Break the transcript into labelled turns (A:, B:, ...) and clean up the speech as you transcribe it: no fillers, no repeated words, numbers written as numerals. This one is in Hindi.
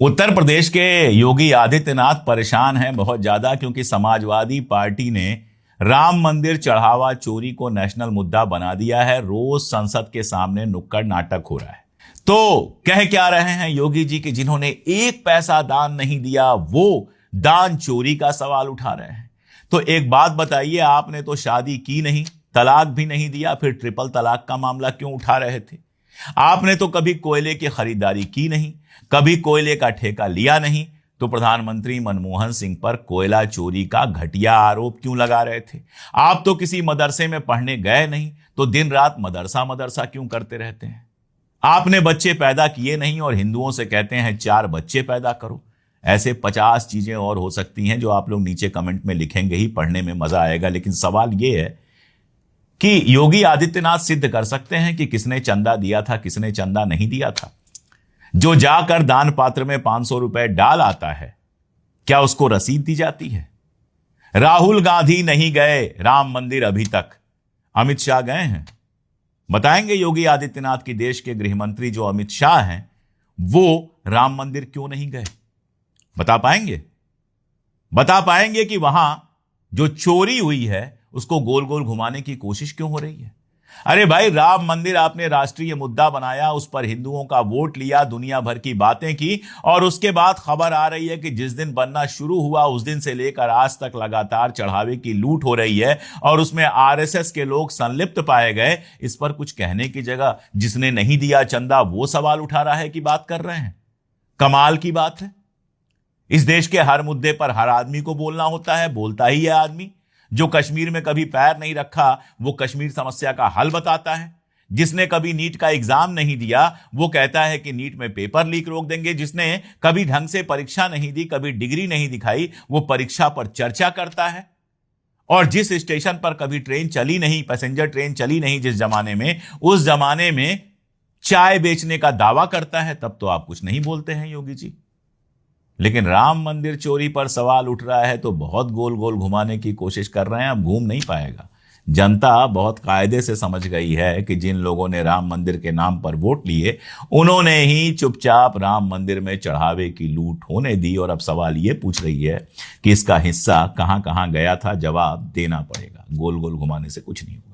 A: उत्तर प्रदेश के योगी आदित्यनाथ परेशान हैं बहुत ज्यादा, क्योंकि समाजवादी पार्टी ने राम मंदिर चढ़ावा चोरी को नेशनल मुद्दा बना दिया है। रोज संसद के सामने नुक्कड़ नाटक हो रहा है। तो कह क्या रहे हैं योगी जी कि जिन्होंने एक पैसा दान नहीं दिया वो दान चोरी का सवाल उठा रहे हैं। तो एक बात बताइए, आपने तो शादी की नहीं, तलाक भी नहीं दिया, फिर ट्रिपल तलाक का मामला क्यों उठा रहे थे? आपने तो कभी कोयले की खरीदारी की नहीं, कभी कोयले का ठेका लिया नहीं, तो प्रधानमंत्री मनमोहन सिंह पर कोयला चोरी का घटिया आरोप क्यों लगा रहे थे? आप तो किसी मदरसे में पढ़ने गए नहीं, तो दिन रात मदरसा मदरसा क्यों करते रहते हैं? आपने बच्चे पैदा किए नहीं और हिंदुओं से कहते हैं 4 बच्चे पैदा करो। ऐसे 50 चीजें और हो सकती हैं जो आप लोग नीचे कमेंट में लिखेंगे ही, पढ़ने में मजा आएगा। लेकिन सवाल यह है कि योगी आदित्यनाथ सिद्ध कर सकते हैं कि किसने चंदा दिया था, किसने चंदा नहीं दिया था? जो जाकर दान पात्र में 500 रुपए डाल आता है, क्या उसको रसीद दी जाती है? राहुल गांधी नहीं गए राम मंदिर अभी तक, अमित शाह गए हैं। बताएंगे योगी आदित्यनाथ की देश के गृह मंत्री जो अमित शाह हैं वो राम मंदिर क्यों नहीं गए? बता पाएंगे? बता पाएंगे कि वहां जो चोरी हुई है उसको गोल गोल घुमाने की कोशिश क्यों हो रही है? अरे भाई, राम मंदिर आपने राष्ट्रीय मुद्दा बनाया, उस पर हिंदुओं का वोट लिया, दुनिया भर की बातें की, और उसके बाद खबर आ रही है कि जिस दिन बनना शुरू हुआ उस दिन से लेकर आज तक लगातार चढ़ावे की लूट हो रही है और उसमें आरएसएस के लोग संलिप्त पाए गए। इस पर कुछ कहने की जगह जिसने नहीं दिया चंदा वो सवाल उठा रहा है कि बात कर रहे हैं। कमाल की बात है। इस देश के हर मुद्दे पर हर आदमी को बोलना होता है, बोलता ही है आदमी। जो कश्मीर में कभी पैर नहीं रखा वो कश्मीर समस्या का हल बताता है। जिसने कभी नीट का एग्जाम नहीं दिया वो कहता है कि नीट में पेपर लीक रोक देंगे। जिसने कभी ढंग से परीक्षा नहीं दी, कभी डिग्री नहीं दिखाई, वो परीक्षा पर चर्चा करता है। और जिस स्टेशन पर कभी ट्रेन चली नहीं, पैसेंजर ट्रेन चली नहीं जिस जमाने में, उस जमाने में चाय बेचने का दावा करता है। तब तो आप कुछ नहीं बोलते हैं योगी जी। लेकिन राम मंदिर चोरी पर सवाल उठ रहा है तो बहुत गोल गोल घुमाने की कोशिश कर रहे हैं। अब घूम नहीं पाएगा। जनता बहुत कायदे से समझ गई है कि जिन लोगों ने राम मंदिर के नाम पर वोट लिए उन्होंने ही चुपचाप राम मंदिर में चढ़ावे की लूट होने दी। और अब सवाल ये पूछ रही है कि इसका हिस्सा कहां कहां गया था। जवाब देना पड़ेगा। गोल गोल घुमाने से कुछ नहीं होगा।